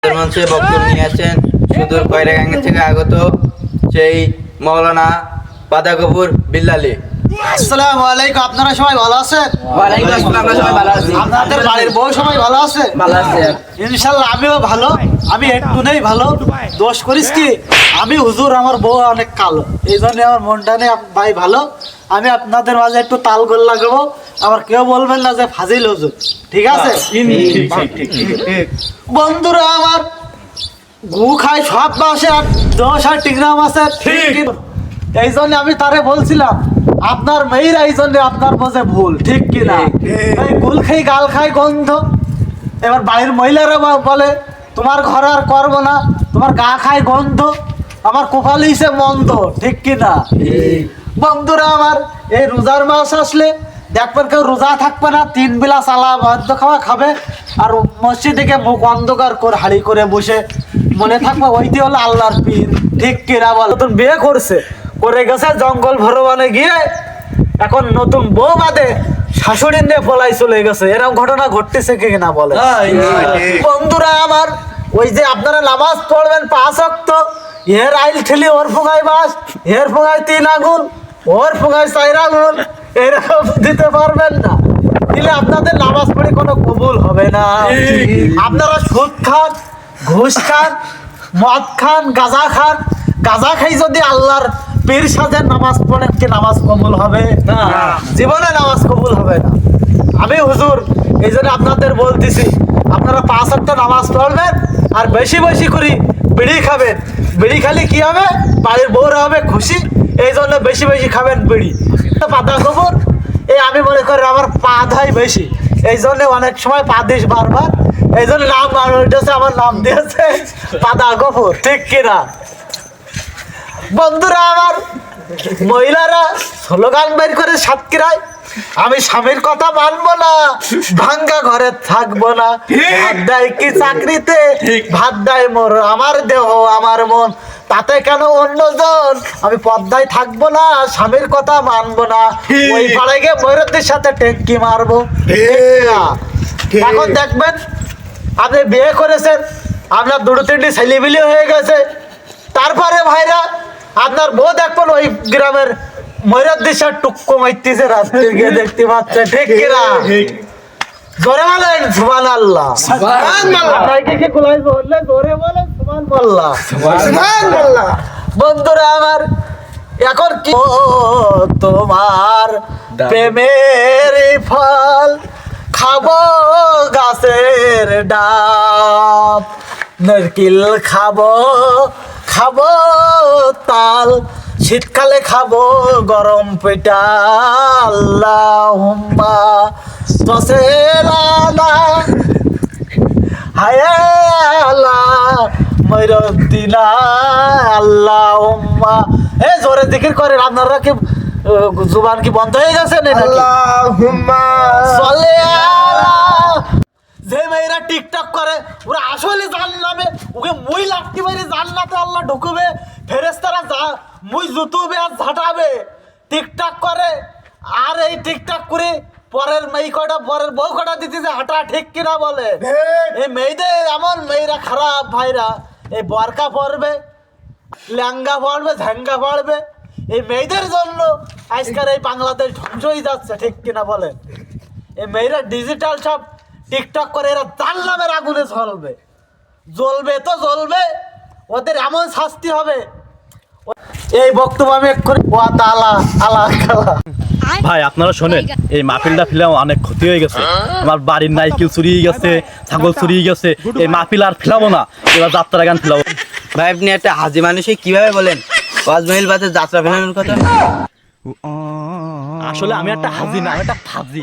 ওয়াজের মঞ্চে বক্তব্য নিয়ে আসেন সুদূর কয়রাগাঙ্গি থেকে আগত সেই মাওলানা বাদাগফুর বিল্লালী। আসসালামু আলাইকুম। আপনারা সবাই ভালো আছেন? ওয়ালাইকুম আসসালাম। আমরা সবাই ভালো আছি। আপনাদের বাড়ির বউ সবাই ভালো আছে? ভালো আছে। ইনশাআল্লাহ আমিও ভালো। আমি একটু নেই ভালো। দোষ করিস কি? আমি হুজুর, আমার বউ অনেক কালো, এই জন্য আমার মনটা নেই ভাই ভালো। আমি আপনাদের মাঝে একটু তাল গোল লাগাবো, আবার কেউ বলবেন না যে ফাজিল হুজুর, ঠিক আছে? বন্ধুরা আমার, গু খাই সব মাসে আর 10 আর টিগ্রাম আছে, ঠিক? এই জন্য আমি তারে বলছিলাম আপনার মেয়েরা এই জন্য আপনার বোঝে ভুল, ঠিক কিনা? এই গুল খাই গাল খাই গন্ধ। এবার বাড়ির মহিলারা বলে তোমার ঘর আর করবো না, তোমার গা খায় গন্ধ, আমার কপালই সে মন্দ, ঠিক কিনা? বন্ধুরা আমার, এই রোজার মাস আসলে দেখবেন কেউ রোজা থাকবে না, 3 বেলা চালা ভাদ্য খাওয়া খাবে আর মসজিদে গিয়ে মুখ অন্ধকার করে হাড়ি করে বসে মনে থাকবে ওইটি হলো আল্লাহর পীর, ঠিক কিনা? বল, নতুন বিয়ে করে গেছে জঙ্গল ভরবনে গিয়ে, এখন নতুন বউ বাদে শাশুড়ি নিয়ে পলাই চলে গেছে। এরকম ঘটনা ঘটতেছে কিনা বলে? বন্ধুরা আমার, ওই যে আপনারা নামাজ পড়বেন 5 ওয়াক্ত, এর আইল ঠেলি ওর ফোঙায় বাস, এর ফোঙায় 3 আঙুল, ওর ফোঙায় 4 আঙুল, এরকম দিতে পারবেন না, দিলে আপনাদের নামাজ পড়ে কোনো কবুল হবে না। আপনারা সুদ খান, ঘুষ খান, মদ খান, গাঁজা খান, গাঁজা খাই যদি আল্লাহর পীর সাজের নামাজ পড়েন, কি নামাজ কবুল হবে না? জীবনে নামাজ কবুল হবে না। আমি হুজুর এই জন্য আপনাদের বলতেছি, আপনারা 5 ওয়াক্ত নামাজ পড়বেন আর বেশি বেশি করে বিড়ি খাবেন। বিড়ি খালি কি হবে? বাড়ির বউরা হবে খুশি, এই জন্য বেশি বেশি খাবেন বিড়ি। পাতা খবর এই আমি মনে করি আমার পা ধাই বেশি, এই জন্য অনেক সময় পা দিস বারবার, এই জন্য নাম আমার নাম দিয়েছে পাতা গফুর, ঠিক কিনা? বন্ধুরা আমার, মহিলারা স্লোগান বের করে সাতক্ষীরায়, আমি স্বামীর কথা মানবো না, ভাঙ্গা ঘরে থাকবো না, ভাত দেয় কি চাকরিতে, ভাত দেয় মোর আমার দেহ আমার মন, তাতে কেন অন্যজন, আমি পদ্মায় থাকবো না, স্বামীর কথা মানবো না, ওই পাড়ায় গিয়ে ময়ূরদের সাথে টেঙ্কি মারবো। এখন দেখবেন আপনি বিয়ে করেছেন, আপনার 2-3টি ছেলেবিলি হয়ে গেছে, তারপরে ভাইরা আপনার বউ দেখবেন ওই গ্রামের ময়ূরের দিশার টুক্কো মাইতেছে, রাস্তায় গিয়ে দেখতে পাচ্ছে, ঠিক কিনা? জোরে বলেন সুবহানাল্লাহ। জোরে বলেন সুবহানাল্লাহ। বন্ধুরা আমার, এখন কি তোমার প্রেমের ফল খাবো গাছের ডাব, নারকেল খাবো খাবো তাল, শীতকালে খাবো গরম পিঠা, আল্লাহুম্মা তসেলানা হায় আল্লাহ ময়রুদ্দিনা আল্লাহুম্মা। এ জোরে জিকির করেন, আপনারা কি জুবান কি বন্ধ হয়ে গেছে নাকি? আল্লাহুম্মা সাল্লি আলা। যে মেয়েরা টিকটক করে ওরা আসলে জান্নাতে, ওকে মুই লাগতে পারে জান্নাতে আল্লাহ ঢুকবে, ফেরেশতারা মুই জুতুবে আর ঝাঁটাবে, টিকটক করে। আর এই টিকটক করে পরের মেয়ে কটা, পরের বউ কটা দিতে যে হাঁটা, ঠিক কিনা বলে? এই মেয়েদের এমন মেয়েরা খারাপ ভাইরা, এই বরকা পরবে, লেহেঙ্গা পরবে, ঝাঙ্গা পরবে, এই মেয়েদের জন্য আজকাল এই বাংলাদেশ ধ্বংস হয়ে যাচ্ছে, ঠিক কিনা বলেন? এই মেয়েরা ডিজিটাল সব টিকটক করে, এরা জাহান্নামের আগুনে জ্বলবে, জ্বলবে তো জ্বলবে, ওদের এমন শাস্তি হবে। এই বক্তব্য আমি এক্ষুনি ভাই আপনারা শোনেন, এই মাহফিলটা ফিলাম অনেক ক্ষতি হয়ে গেছে, আমার বাড়ির নাইকেল চুরি গেছে, ছাগল চুরি গেছে, এই মাহফিল আর ফিলাবো না, এবার যাত্রা গান ফিলাবো। ভাই আপনি একটা হাজি মানুষই কিভাবে বলেন ওয়াজমহিল বাদে যাত্রা ফেলানোর কথা? আসলে আমি একটা হাজি না, আমি একটা ফাজি।